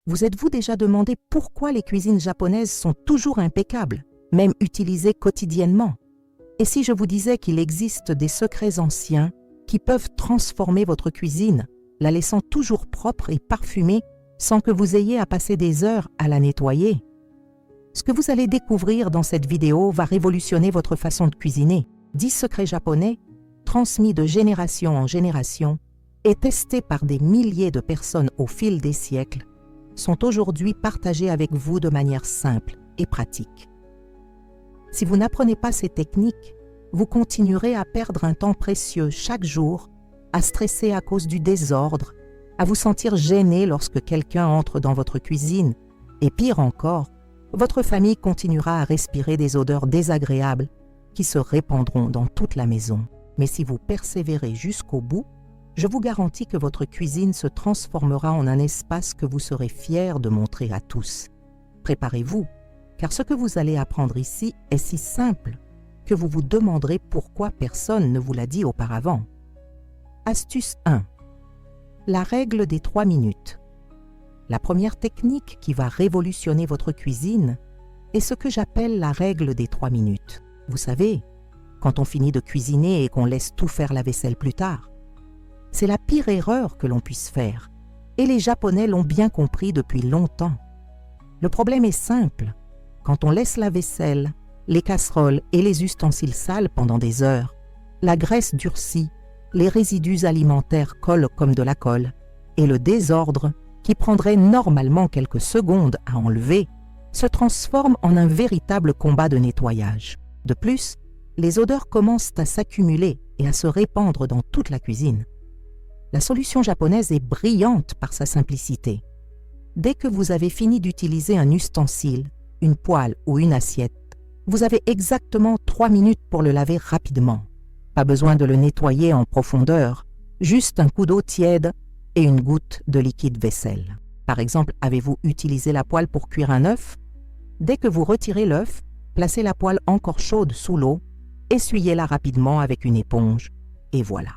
Vous êtes-vous déjà demandé pourquoi les cuisines japonaises sont toujours impeccables, même utilisées quotidiennement? Et si je vous disais qu'il existe des secrets anciens qui peuvent transformer votre cuisine, la laissant toujours propre et parfumée sans que vous ayez à passer des heures à la nettoyer? Ce que vous allez découvrir dans cette vidéo va révolutionner votre façon de cuisiner. 10 secrets japonais, transmis de génération en génération et testés par des milliers de personnes au fil des siècles, sont aujourd'hui partagés avec vous de manière simple et pratique. Si vous n'apprenez pas ces techniques, vous continuerez à perdre un temps précieux chaque jour, à stresser à cause du désordre, à vous sentir gêné lorsque quelqu'un entre dans votre cuisine, et pire encore, votre famille continuera à respirer des odeurs désagréables qui se répandront dans toute la maison. Mais si vous persévérez jusqu'au bout, je vous garantis que votre cuisine se transformera en un espace que vous serez fiers de montrer à tous. Préparez-vous, car ce que vous allez apprendre ici est si simple que vous vous demanderez pourquoi personne ne vous l'a dit auparavant. Astuce 1. La règle des 3 minutes. La première technique qui va révolutionner votre cuisine est ce que j'appelle la règle des 3 minutes. Vous savez, quand on finit de cuisiner et qu'on laisse tout faire la vaisselle plus tard. C'est la pire erreur que l'on puisse faire, et les Japonais l'ont bien compris depuis longtemps. Le problème est simple. Quand on laisse la vaisselle, les casseroles et les ustensiles sales pendant des heures, la graisse durcit, les résidus alimentaires collent comme de la colle, et le désordre, qui prendrait normalement quelques secondes à enlever, se transforme en un véritable combat de nettoyage. De plus, les odeurs commencent à s'accumuler et à se répandre dans toute la cuisine. La solution japonaise est brillante par sa simplicité. Dès que vous avez fini d'utiliser un ustensile, une poêle ou une assiette, vous avez exactement 3 minutes pour le laver rapidement. Pas besoin de le nettoyer en profondeur, juste un coup d'eau tiède et une goutte de liquide vaisselle. Par exemple, avez-vous utilisé la poêle pour cuire un œuf? Dès que vous retirez l'œuf, placez la poêle encore chaude sous l'eau, essuyez-la rapidement avec une éponge, et voilà.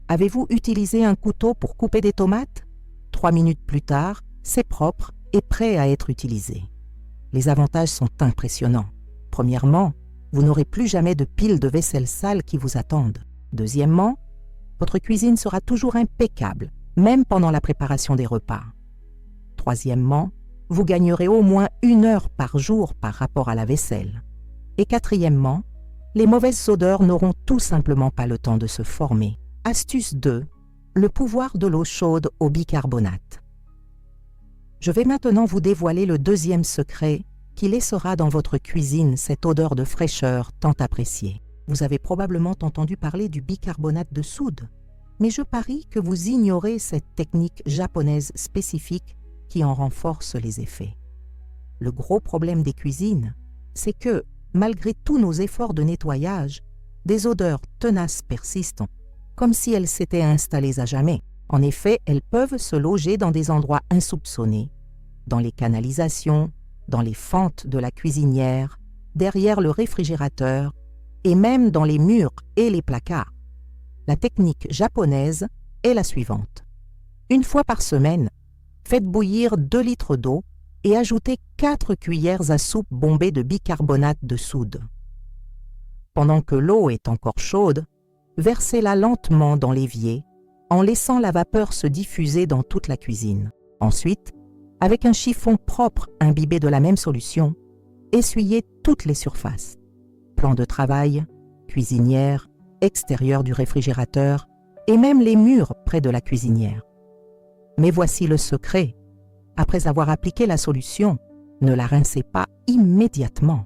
Avez-vous utilisé un couteau pour couper des tomates? 3 minutes plus tard, c'est propre et prêt à être utilisé. Les avantages sont impressionnants. Premièrement, vous n'aurez plus jamais de piles de vaisselle sale qui vous attendent. Deuxièmement, votre cuisine sera toujours impeccable, même pendant la préparation des repas. Troisièmement, vous gagnerez au moins 1 heure par jour par rapport à la vaisselle. Et quatrièmement, les mauvaises odeurs n'auront tout simplement pas le temps de se former. Astuce 2. Le pouvoir de l'eau chaude au bicarbonate. Je vais maintenant vous dévoiler le deuxième secret qui laissera dans votre cuisine cette odeur de fraîcheur tant appréciée. Vous avez probablement entendu parler du bicarbonate de soude, mais je parie que vous ignorez cette technique japonaise spécifique qui en renforce les effets. Le gros problème des cuisines, c'est que, malgré tous nos efforts de nettoyage, des odeurs tenaces persistent, comme si elles s'étaient installées à jamais. En effet, elles peuvent se loger dans des endroits insoupçonnés, dans les canalisations, dans les fentes de la cuisinière, derrière le réfrigérateur et même dans les murs et les placards. La technique japonaise est la suivante. 1 fois par semaine, faites bouillir 2 litres d'eau et ajoutez 4 cuillères à soupe bombées de bicarbonate de soude. Pendant que l'eau est encore chaude, versez-la lentement dans l'évier en laissant la vapeur se diffuser dans toute la cuisine. Ensuite, avec un chiffon propre imbibé de la même solution, essuyez toutes les surfaces. Plan de travail, cuisinière, extérieur du réfrigérateur et même les murs près de la cuisinière. Mais voici le secret. Après avoir appliqué la solution, ne la rincez pas immédiatement.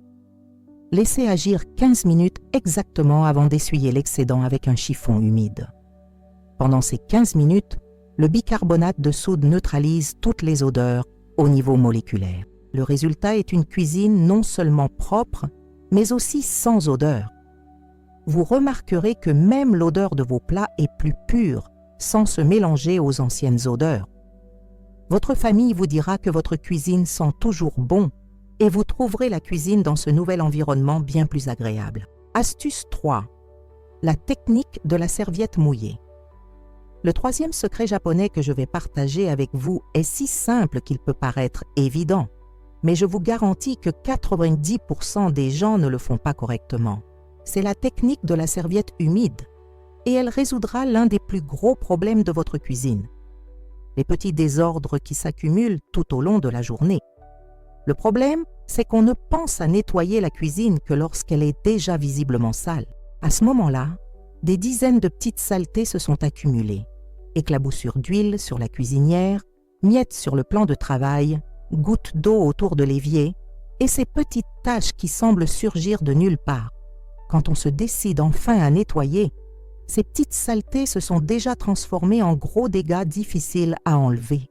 Laissez agir 15 minutes exactement avant d'essuyer l'excédent avec un chiffon humide. Pendant ces 15 minutes, le bicarbonate de soude neutralise toutes les odeurs au niveau moléculaire. Le résultat est une cuisine non seulement propre, mais aussi sans odeur. Vous remarquerez que même l'odeur de vos plats est plus pure, sans se mélanger aux anciennes odeurs. Votre famille vous dira que votre cuisine sent toujours bon et vous trouverez la cuisine dans ce nouvel environnement bien plus agréable. Astuce 3. La technique de la serviette mouillée. Le troisième secret japonais que je vais partager avec vous est si simple qu'il peut paraître évident, mais je vous garantis que 90% des gens ne le font pas correctement. C'est la technique de la serviette humide, et elle résoudra l'un des plus gros problèmes de votre cuisine. Les petits désordres qui s'accumulent tout au long de la journée. Le problème, c'est qu'on ne pense à nettoyer la cuisine que lorsqu'elle est déjà visiblement sale. À ce moment-là, des dizaines de petites saletés se sont accumulées. Éclaboussures d'huile sur la cuisinière, miettes sur le plan de travail, gouttes d'eau autour de l'évier, et ces petites taches qui semblent surgir de nulle part. Quand on se décide enfin à nettoyer, ces petites saletés se sont déjà transformées en gros dégâts difficiles à enlever.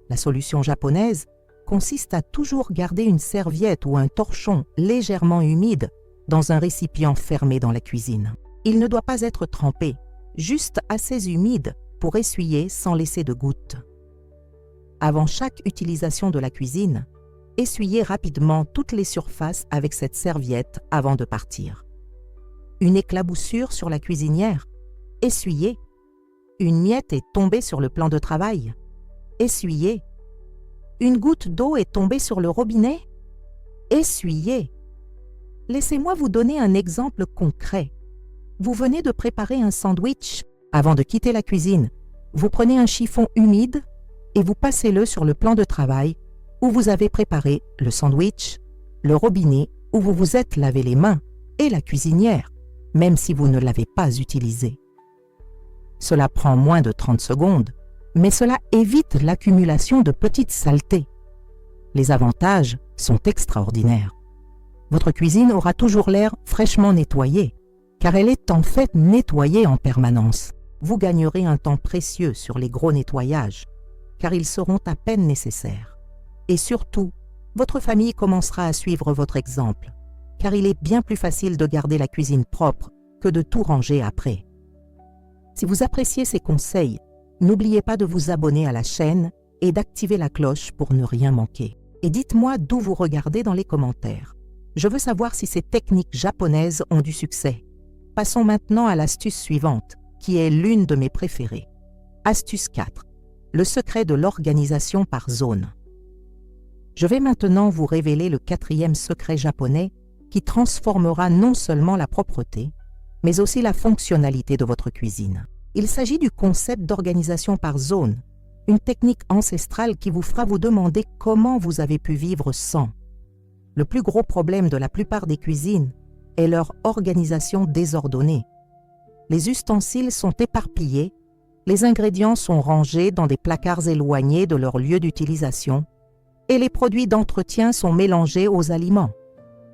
La solution japonaise consiste à toujours garder une serviette ou un torchon légèrement humide dans un récipient fermé dans la cuisine. Il ne doit pas être trempé, juste assez humide pour essuyer sans laisser de gouttes. Avant chaque utilisation de la cuisine, essuyez rapidement toutes les surfaces avec cette serviette avant de partir. Une éclaboussure sur la cuisinière, essuyez. Une miette est tombée sur le plan de travail, essuyez. Une goutte d'eau est tombée sur le robinet, essuyez. Laissez-moi vous donner un exemple concret. Vous venez de préparer un sandwich. Avant de quitter la cuisine, vous prenez un chiffon humide et vous passez-le sur le plan de travail où vous avez préparé le sandwich, le robinet où vous vous êtes lavé les mains et la cuisinière, même si vous ne l'avez pas utilisé. Cela prend moins de 30 secondes, mais cela évite l'accumulation de petites saletés. Les avantages sont extraordinaires. Votre cuisine aura toujours l'air fraîchement nettoyée, car elle est en fait nettoyée en permanence. Vous gagnerez un temps précieux sur les gros nettoyages, car ils seront à peine nécessaires. Et surtout, votre famille commencera à suivre votre exemple, car il est bien plus facile de garder la cuisine propre que de tout ranger après. Si vous appréciez ces conseils, n'oubliez pas de vous abonner à la chaîne et d'activer la cloche pour ne rien manquer. Et dites-moi d'où vous regardez dans les commentaires. Je veux savoir si ces techniques japonaises ont du succès. Passons maintenant à l'astuce suivante, qui est l'une de mes préférées. Astuce 4. Le secret de l'organisation par zone. Je vais maintenant vous révéler le quatrième secret japonais qui transformera non seulement la propreté, mais aussi la fonctionnalité de votre cuisine. Il s'agit du concept d'organisation par zone, une technique ancestrale qui vous fera vous demander comment vous avez pu vivre sans. Le plus gros problème de la plupart des cuisines est leur organisation désordonnée. Les ustensiles sont éparpillés, les ingrédients sont rangés dans des placards éloignés de leur lieu d'utilisation et les produits d'entretien sont mélangés aux aliments.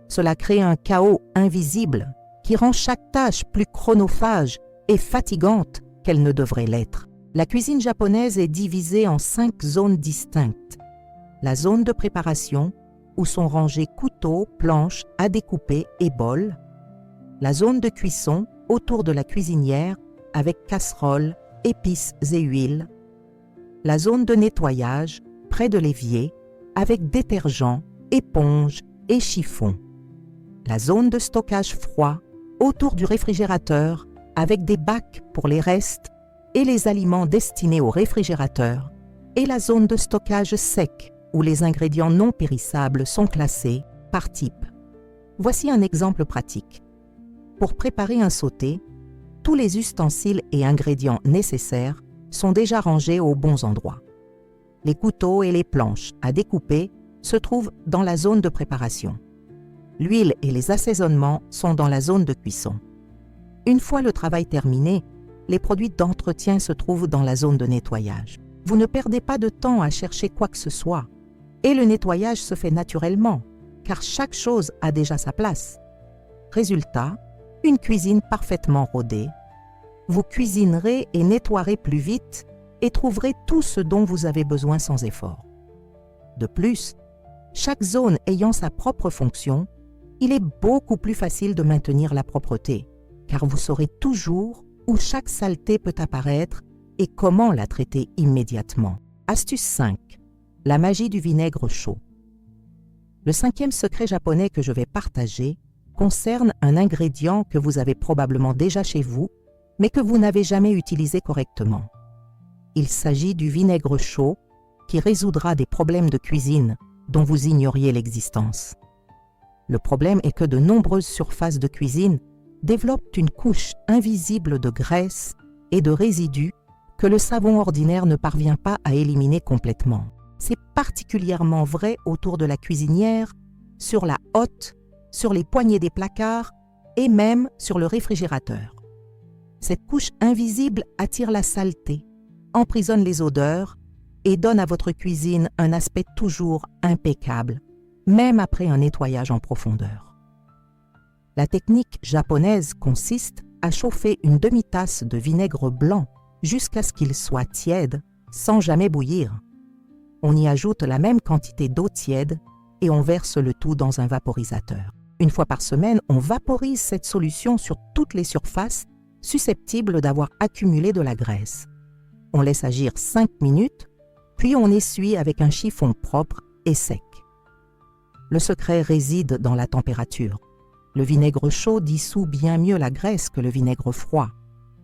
Cela crée un chaos invisible qui rend chaque tâche plus chronophage et fatigante qu'elle ne devrait l'être. La cuisine japonaise est divisée en 5 zones distinctes. La zone de préparation, où sont rangés couteaux, planches à découper et bols. La zone de cuisson, autour de la cuisinière, avec casseroles, épices et huiles. La zone de nettoyage, près de l'évier, avec détergent, éponge et chiffon. La zone de stockage froid, autour du réfrigérateur, avec des bacs pour les restes et les aliments destinés au réfrigérateur. Et la zone de stockage sec, où les ingrédients non périssables sont classés par type. Voici un exemple pratique. Pour préparer un sauté, tous les ustensiles et ingrédients nécessaires sont déjà rangés aux bons endroits. Les couteaux et les planches à découper se trouvent dans la zone de préparation. L'huile et les assaisonnements sont dans la zone de cuisson. Une fois le travail terminé, les produits d'entretien se trouvent dans la zone de nettoyage. Vous ne perdez pas de temps à chercher quoi que ce soit. Et le nettoyage se fait naturellement, car chaque chose a déjà sa place. Résultat, une cuisine parfaitement rodée. Vous cuisinerez et nettoierez plus vite et trouverez tout ce dont vous avez besoin sans effort. De plus, chaque zone ayant sa propre fonction, il est beaucoup plus facile de maintenir la propreté, car vous saurez toujours où chaque saleté peut apparaître et comment la traiter immédiatement. Astuce 5. La magie du vinaigre chaud. Le 5e secret japonais que je vais partager concerne un ingrédient que vous avez probablement déjà chez vous, mais que vous n'avez jamais utilisé correctement. Il s'agit du vinaigre chaud qui résoudra des problèmes de cuisine dont vous ignoriez l'existence. Le problème est que de nombreuses surfaces de cuisine développent une couche invisible de graisse et de résidus que le savon ordinaire ne parvient pas à éliminer complètement. C'est particulièrement vrai autour de la cuisinière, sur la hotte, sur les poignées des placards et même sur le réfrigérateur. Cette couche invisible attire la saleté, emprisonne les odeurs et donne à votre cuisine un aspect toujours impeccable, même après un nettoyage en profondeur. La technique japonaise consiste à chauffer une demi-tasse de vinaigre blanc jusqu'à ce qu'il soit tiède, sans jamais bouillir. On y ajoute la même quantité d'eau tiède et on verse le tout dans un vaporisateur. Une fois par semaine, on vaporise cette solution sur toutes les surfaces susceptibles d'avoir accumulé de la graisse. On laisse agir 5 minutes, puis on essuie avec un chiffon propre et sec. Le secret réside dans la température. Le vinaigre chaud dissout bien mieux la graisse que le vinaigre froid,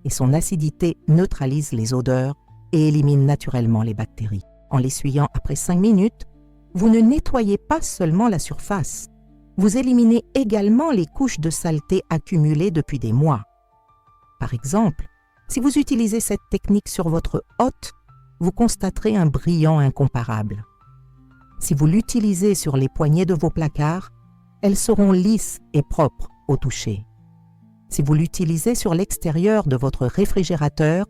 et son acidité neutralise les odeurs et élimine naturellement les bactéries. En l'essuyant après 5 minutes, vous ne nettoyez pas seulement la surface, vous éliminez également les couches de saleté accumulées depuis des mois. Par exemple, si vous utilisez cette technique sur votre hotte, vous constaterez un brillant incomparable. Si vous l'utilisez sur les poignées de vos placards, elles seront lisses et propres au toucher. Si vous l'utilisez sur l'extérieur de votre réfrigérateur,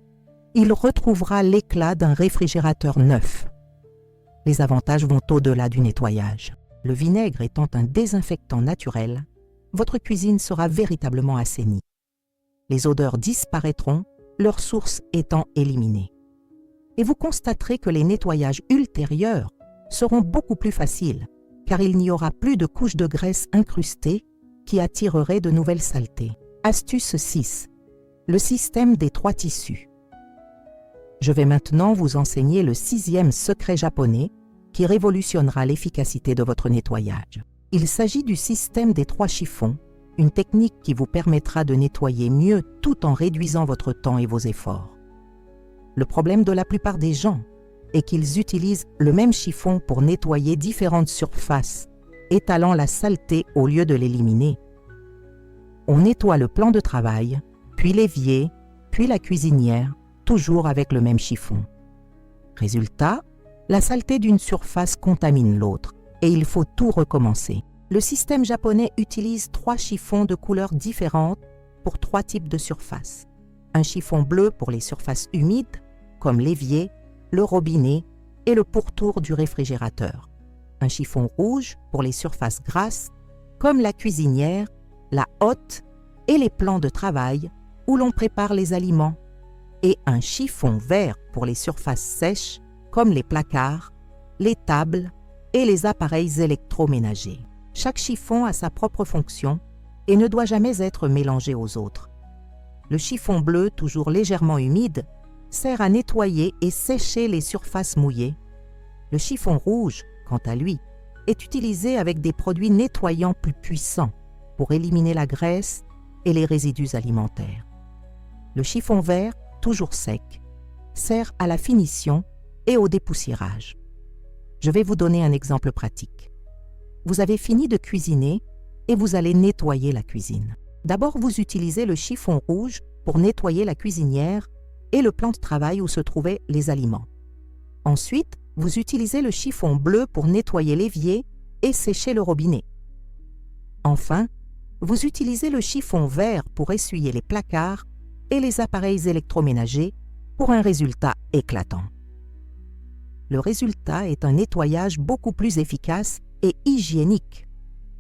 il retrouvera l'éclat d'un réfrigérateur neuf. Les avantages vont au-delà du nettoyage. Le vinaigre étant un désinfectant naturel, votre cuisine sera véritablement assainie. Les odeurs disparaîtront, leur source étant éliminée. Et vous constaterez que les nettoyages ultérieurs seront beaucoup plus faciles, car il n'y aura plus de couches de graisse incrustées qui attireraient de nouvelles saletés. Astuce 6. Le système des 3 tissus. Je vais maintenant vous enseigner le 6e secret japonais qui révolutionnera l'efficacité de votre nettoyage. Il s'agit du système des 3 chiffons, une technique qui vous permettra de nettoyer mieux tout en réduisant votre temps et vos efforts. Le problème de la plupart des gens est qu'ils utilisent le même chiffon pour nettoyer différentes surfaces, étalant la saleté au lieu de l'éliminer. On nettoie le plan de travail, puis l'évier, puis la cuisinière, toujours avec le même chiffon. Résultat, la saleté d'une surface contamine l'autre et il faut tout recommencer. Le système japonais utilise 3 chiffons de couleurs différentes pour 3 types de surfaces. Un chiffon bleu pour les surfaces humides, comme l'évier, le robinet et le pourtour du réfrigérateur. Un chiffon rouge pour les surfaces grasses, comme la cuisinière, la hotte et les plans de travail où l'on prépare les aliments. Et un chiffon vert pour les surfaces sèches, comme les placards, les tables et les appareils électroménagers. Chaque chiffon a sa propre fonction et ne doit jamais être mélangé aux autres. Le chiffon bleu, toujours légèrement humide, sert à nettoyer et sécher les surfaces mouillées. Le chiffon rouge, quant à lui, est utilisé avec des produits nettoyants plus puissants pour éliminer la graisse et les résidus alimentaires. Le chiffon vert, toujours sec, sert à la finition et au dépoussiérage. Je vais vous donner un exemple pratique. Vous avez fini de cuisiner et vous allez nettoyer la cuisine. D'abord, vous utilisez le chiffon rouge pour nettoyer la cuisinière et le plan de travail où se trouvaient les aliments. Ensuite, vous utilisez le chiffon bleu pour nettoyer l'évier et sécher le robinet. Enfin, vous utilisez le chiffon vert pour essuyer les placards et les appareils électroménagers pour un résultat éclatant. Le résultat est un nettoyage beaucoup plus efficace et hygiénique.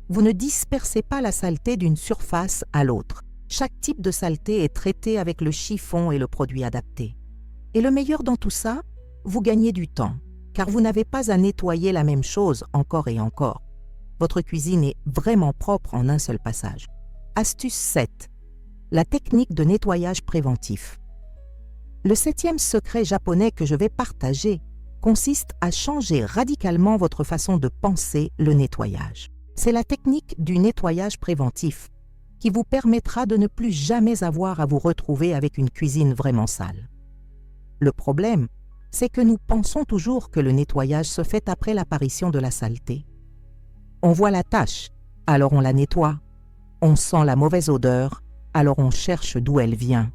Vous ne dispersez pas la saleté d'une surface à l'autre. Chaque type de saleté est traité avec le chiffon et le produit adapté. Et le meilleur dans tout ça, vous gagnez du temps, car vous n'avez pas à nettoyer la même chose encore et encore. Votre cuisine est vraiment propre en un seul passage. Astuce 7. La technique de nettoyage préventif. Le 7e secret japonais que je vais partager consiste à changer radicalement votre façon de penser le nettoyage. C'est la technique du nettoyage préventif qui vous permettra de ne plus jamais avoir à vous retrouver avec une cuisine vraiment sale. Le problème c'est que nous pensons toujours que le nettoyage se fait après l'apparition de la saleté. On voit la tache, alors on la nettoie. On sent la mauvaise odeur, alors on cherche d'où elle vient.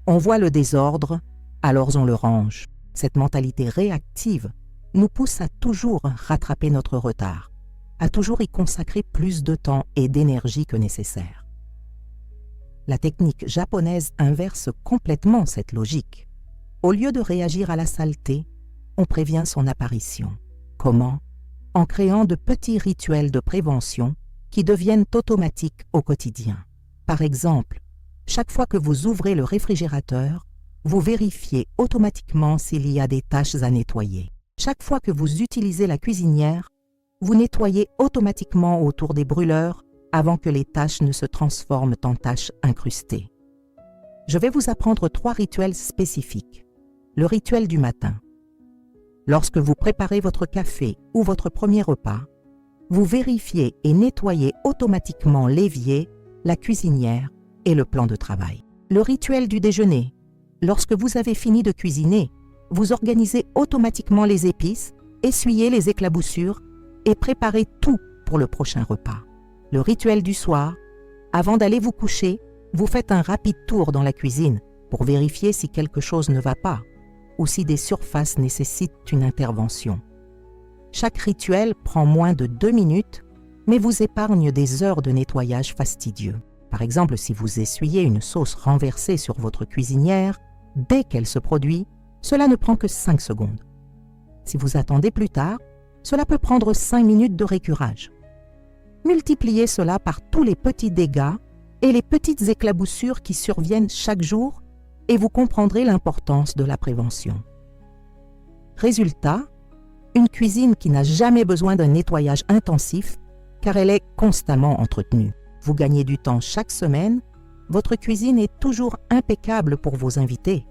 On voit le désordre, alors on le range. Cette mentalité réactive nous pousse à toujours rattraper notre retard, à toujours y consacrer plus de temps et d'énergie que nécessaire. La technique japonaise inverse complètement cette logique. Au lieu de réagir à la saleté, on prévient son apparition. Comment? En créant de petits rituels de prévention qui deviennent automatiques au quotidien. Par exemple, chaque fois que vous ouvrez le réfrigérateur, vous vérifiez automatiquement s'il y a des taches à nettoyer. Chaque fois que vous utilisez la cuisinière, vous nettoyez automatiquement autour des brûleurs avant que les taches ne se transforment en taches incrustées. Je vais vous apprendre 3 rituels spécifiques. Le rituel du matin. Lorsque vous préparez votre café ou votre premier repas, vous vérifiez et nettoyez automatiquement l'évier, la cuisinière et le plan de travail. Le rituel du déjeuner. Lorsque vous avez fini de cuisiner, vous organisez automatiquement les épices, essuyez les éclaboussures et préparez tout pour le prochain repas. Le rituel du soir. Avant d'aller vous coucher, vous faites un rapide tour dans la cuisine pour vérifier si quelque chose ne va pas ou si des surfaces nécessitent une intervention. Chaque rituel prend moins de 2 minutes, mais vous épargne des heures de nettoyage fastidieux. Par exemple, si vous essuyez une sauce renversée sur votre cuisinière, dès qu'elle se produit, cela ne prend que 5 secondes. Si vous attendez plus tard, cela peut prendre 5 minutes de récurage. Multipliez cela par tous les petits dégâts et les petites éclaboussures qui surviennent chaque jour et vous comprendrez l'importance de la prévention. Résultat, une cuisine qui n'a jamais besoin d'un nettoyage intensif car elle est constamment entretenue. Vous gagnez du temps chaque semaine, votre cuisine est toujours impeccable pour vos invités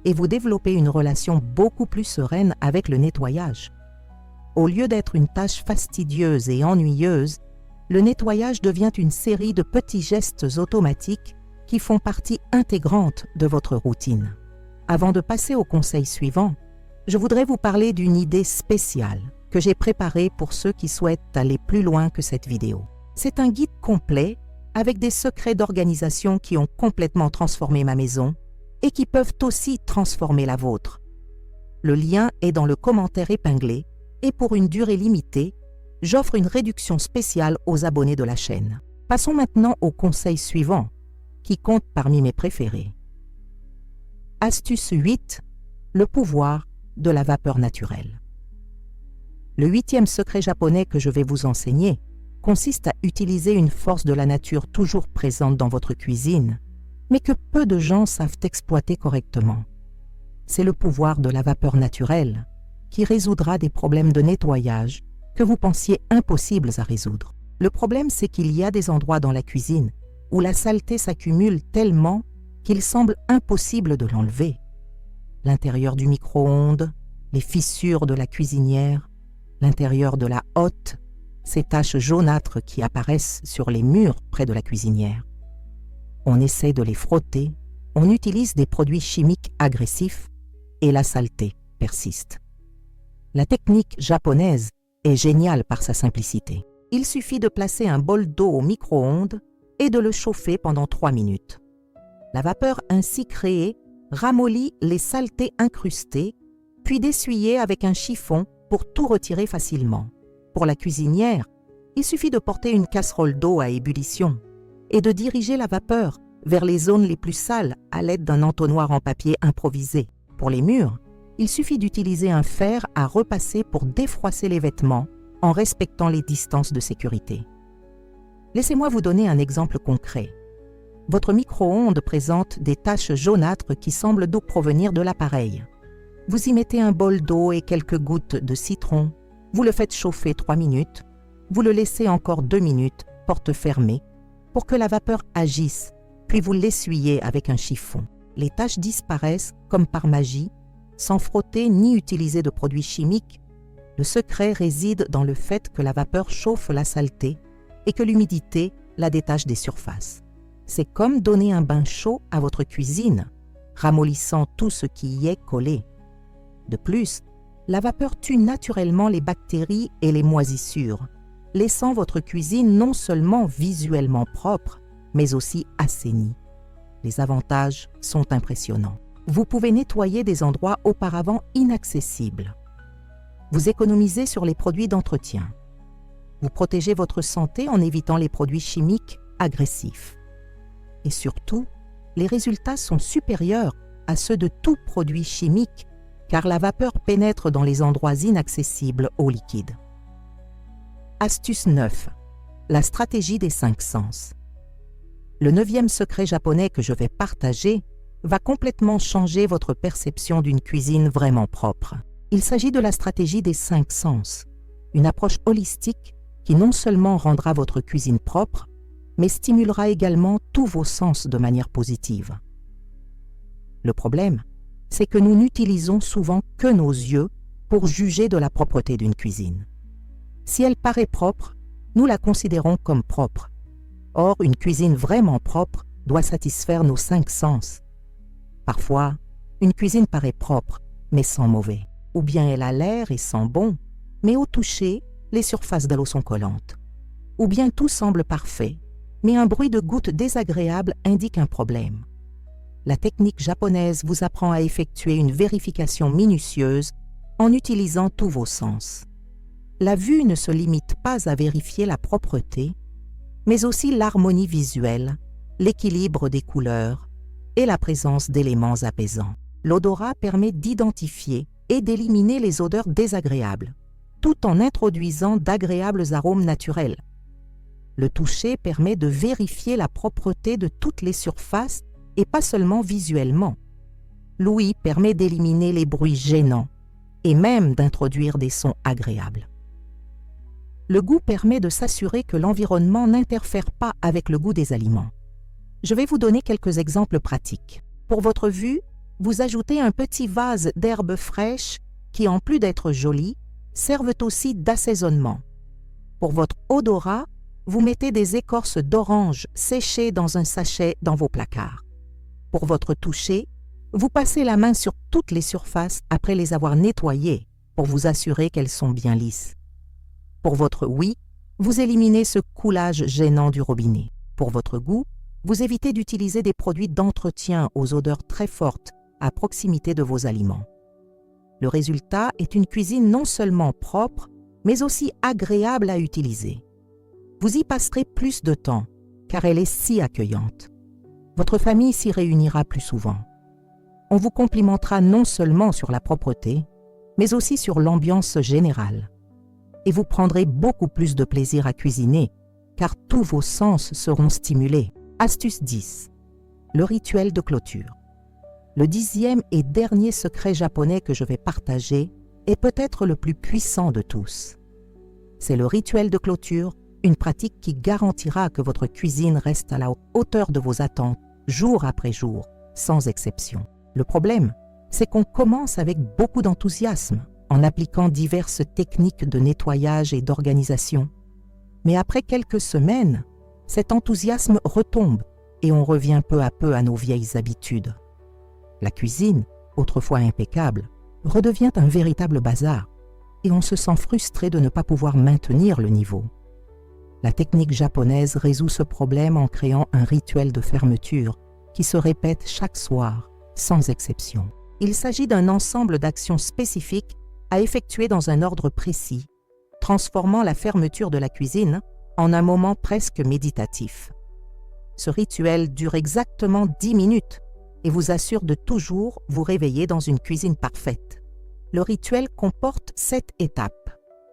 et vous développez une relation beaucoup plus sereine avec le nettoyage. Au lieu d'être une tâche fastidieuse et ennuyeuse, le nettoyage devient une série de petits gestes automatiques qui font partie intégrante de votre routine. Avant de passer au conseil suivant, je voudrais vous parler d'une idée spéciale que j'ai préparée pour ceux qui souhaitent aller plus loin que cette vidéo. C'est un guide complet avec des secrets d'organisation qui ont complètement transformé ma maison et qui peuvent aussi transformer la vôtre. Le lien est dans le commentaire épinglé et pour une durée limitée, j'offre une réduction spéciale aux abonnés de la chaîne. Passons maintenant au conseil suivant, qui compte parmi mes préférés. Astuce 8, le pouvoir de la vapeur naturelle. Le 8e secret japonais que je vais vous enseigner consiste à utiliser une force de la nature toujours présente dans votre cuisine, mais que peu de gens savent exploiter correctement. C'est le pouvoir de la vapeur naturelle qui résoudra des problèmes de nettoyage que vous pensiez impossibles à résoudre. Le problème, c'est qu'il y a des endroits dans la cuisine où la saleté s'accumule tellement qu'il semble impossible de l'enlever. L'intérieur du micro-ondes, les fissures de la cuisinière, l'intérieur de la hotte, ces taches jaunâtres qui apparaissent sur les murs près de la cuisinière. On essaie de les frotter, on utilise des produits chimiques agressifs et la saleté persiste. La technique japonaise est géniale par sa simplicité. Il suffit de placer un bol d'eau au micro-ondes et de le chauffer pendant 3 minutes. La vapeur ainsi créée ramollit les saletés incrustées, puis d'essuyer avec un chiffon pour tout retirer facilement. Pour la cuisinière, il suffit de porter une casserole d'eau à ébullition et de diriger la vapeur vers les zones les plus sales à l'aide d'un entonnoir en papier improvisé. Pour les murs, il suffit d'utiliser un fer à repasser pour défroisser les vêtements en respectant les distances de sécurité. Laissez-moi vous donner un exemple concret. Votre micro-ondes présente des taches jaunâtres qui semblent donc provenir de l'appareil. Vous y mettez un bol d'eau et quelques gouttes de citron, vous le faites chauffer 3 minutes, vous le laissez encore 2 minutes, porte fermée, pour que la vapeur agisse, puis vous l'essuyez avec un chiffon. Les taches disparaissent comme par magie, sans frotter ni utiliser de produits chimiques. Le secret réside dans le fait que la vapeur chauffe la saleté et que l'humidité la détache des surfaces. C'est comme donner un bain chaud à votre cuisine, ramollissant tout ce qui y est collé. De plus, la vapeur tue naturellement les bactéries et les moisissures, laissant votre cuisine non seulement visuellement propre, mais aussi assainie. Les avantages sont impressionnants. Vous pouvez nettoyer des endroits auparavant inaccessibles. Vous économisez sur les produits d'entretien. Vous protégez votre santé en évitant les produits chimiques agressifs. Et surtout, les résultats sont supérieurs à ceux de tout produit chimique car la vapeur pénètre dans les endroits inaccessibles au liquide. Astuce 9. La stratégie des 5 sens. Le 9e secret japonais que je vais partager va complètement changer votre perception d'une cuisine vraiment propre. Il s'agit de la stratégie des 5 sens, une approche holistique qui non seulement rendra votre cuisine propre, mais stimulera également tous vos sens de manière positive. Le problème, c'est que nous n'utilisons souvent que nos yeux pour juger de la propreté d'une cuisine. Si elle paraît propre, nous la considérons comme propre. Or, une cuisine vraiment propre doit satisfaire nos 5 sens. Parfois, une cuisine paraît propre, mais sent mauvais. Ou bien elle a l'air et sent bon, mais au toucher, les surfaces de l'eau sont collantes. Ou bien tout semble parfait, mais un bruit de gouttes désagréable indique un problème. La technique japonaise vous apprend à effectuer une vérification minutieuse en utilisant tous vos sens. La vue ne se limite pas à vérifier la propreté, mais aussi l'harmonie visuelle, l'équilibre des couleurs et la présence d'éléments apaisants. L'odorat permet d'identifier et d'éliminer les odeurs désagréables, tout en introduisant d'agréables arômes naturels. Le toucher permet de vérifier la propreté de toutes les surfaces et pas seulement visuellement. L'ouïe permet d'éliminer les bruits gênants et même d'introduire des sons agréables. Le goût permet de s'assurer que l'environnement n'interfère pas avec le goût des aliments. Je vais vous donner quelques exemples pratiques. Pour votre vue, vous ajoutez un petit vase d'herbes fraîches qui, en plus d'être jolies, servent aussi d'assaisonnement. Pour votre odorat, vous mettez des écorces d'orange séchées dans un sachet dans vos placards. Pour votre toucher, vous passez la main sur toutes les surfaces après les avoir nettoyées pour vous assurer qu'elles sont bien lisses. Pour votre ouïe, vous éliminez ce coulage gênant du robinet. Pour votre goût, vous évitez d'utiliser des produits d'entretien aux odeurs très fortes à proximité de vos aliments. Le résultat est une cuisine non seulement propre, mais aussi agréable à utiliser. Vous y passerez plus de temps, car elle est si accueillante. Votre famille s'y réunira plus souvent. On vous complimentera non seulement sur la propreté, mais aussi sur l'ambiance générale. Et vous prendrez beaucoup plus de plaisir à cuisiner, car tous vos sens seront stimulés. Astuce 10. Le rituel de clôture. Le 10e et dernier secret japonais que je vais partager est peut-être le plus puissant de tous. C'est le rituel de clôture, une pratique qui garantira que votre cuisine reste à la hauteur de vos attentes, jour après jour, sans exception. Le problème, c'est qu'on commence avec beaucoup d'enthousiasme, en appliquant diverses techniques de nettoyage et d'organisation. Mais après quelques semaines, cet enthousiasme retombe et on revient peu à peu à nos vieilles habitudes. La cuisine, autrefois impeccable, redevient un véritable bazar et on se sent frustré de ne pas pouvoir maintenir le niveau. La technique japonaise résout ce problème en créant un rituel de fermeture qui se répète chaque soir, sans exception. Il s'agit d'un ensemble d'actions spécifiques à effectuer dans un ordre précis, transformant la fermeture de la cuisine en un moment presque méditatif. Ce rituel dure exactement 10 minutes et vous assure de toujours vous réveiller dans une cuisine parfaite. Le rituel comporte 7 étapes.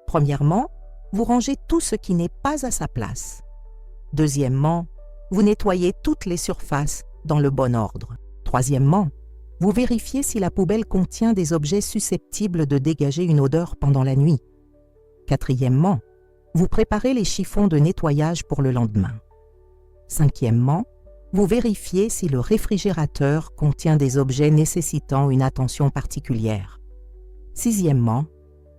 Premièrement, vous rangez tout ce qui n'est pas à sa place. Deuxièmement, vous nettoyez toutes les surfaces dans le bon ordre. Troisièmement, vous vérifiez si la poubelle contient des objets susceptibles de dégager une odeur pendant la nuit. Quatrièmement, vous préparez les chiffons de nettoyage pour le lendemain. Cinquièmement, vous vérifiez si le réfrigérateur contient des objets nécessitant une attention particulière. Sixièmement,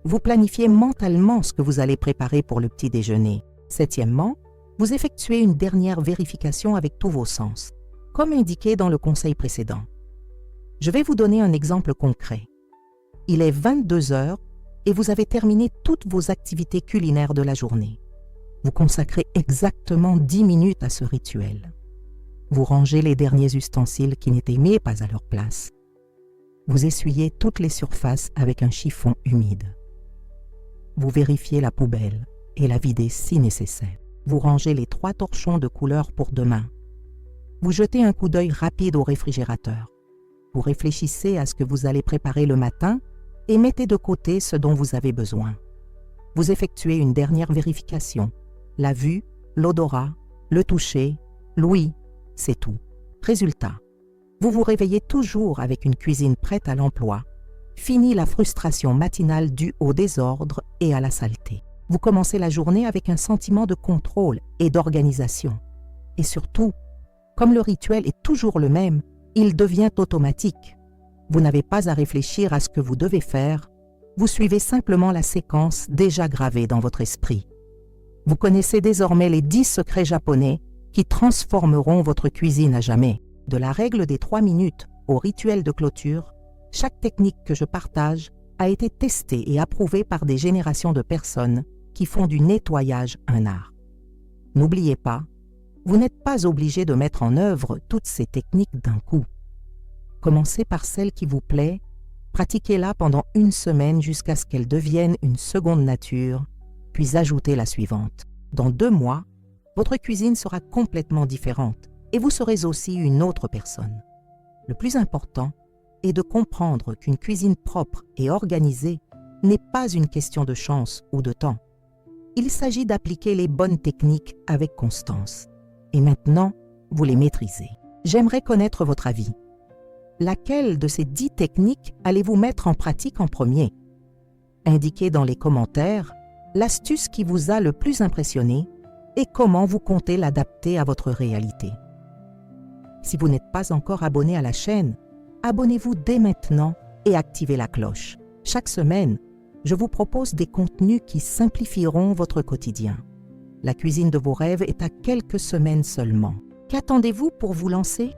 vous planifiez mentalement ce que vous allez préparer pour le petit déjeuner. Septièmement, vous effectuez une dernière vérification avec tous vos sens, comme indiqué dans le conseil précédent. Je vais vous donner un exemple concret. Il est 22 heures et vous avez terminé toutes vos activités culinaires de la journée. Vous consacrez exactement 10 minutes à ce rituel. Vous rangez les derniers ustensiles qui n'étaient mis pas à leur place. Vous essuyez toutes les surfaces avec un chiffon humide. Vous vérifiez la poubelle et la videz si nécessaire. Vous rangez les 3 torchons de couleur pour demain. Vous jetez un coup d'œil rapide au réfrigérateur. Vous réfléchissez à ce que vous allez préparer le matin et mettez de côté ce dont vous avez besoin. Vous effectuez une dernière vérification. La vue, l'odorat, le toucher, l'ouïe, c'est tout. Résultat, vous vous réveillez toujours avec une cuisine prête à l'emploi. Fini la frustration matinale due au désordre et à la saleté. Vous commencez la journée avec un sentiment de contrôle et d'organisation. Et surtout, comme le rituel est toujours le même, il devient automatique. Vous n'avez pas à réfléchir à ce que vous devez faire, vous suivez simplement la séquence déjà gravée dans votre esprit. Vous connaissez désormais les 10 secrets japonais qui transformeront votre cuisine à jamais. De la règle des 3 minutes au rituel de clôture, chaque technique que je partage a été testée et approuvée par des générations de personnes qui font du nettoyage un art. N'oubliez pas, vous n'êtes pas obligé de mettre en œuvre toutes ces techniques d'un coup. Commencez par celle qui vous plaît, pratiquez-la pendant 1 semaine jusqu'à ce qu'elle devienne une seconde nature, puis ajoutez la suivante. Dans 2 mois, votre cuisine sera complètement différente et vous serez aussi une autre personne. Le plus important est de comprendre qu'une cuisine propre et organisée n'est pas une question de chance ou de temps. Il s'agit d'appliquer les bonnes techniques avec constance. Et maintenant, vous les maîtrisez. J'aimerais connaître votre avis. Laquelle de ces 10 techniques allez-vous mettre en pratique en premier? Indiquez dans les commentaires l'astuce qui vous a le plus impressionné et comment vous comptez l'adapter à votre réalité. Si vous n'êtes pas encore abonné à la chaîne, abonnez-vous dès maintenant et activez la cloche. Chaque semaine, je vous propose des contenus qui simplifieront votre quotidien. La cuisine de vos rêves est à quelques semaines seulement. Qu'attendez-vous pour vous lancer?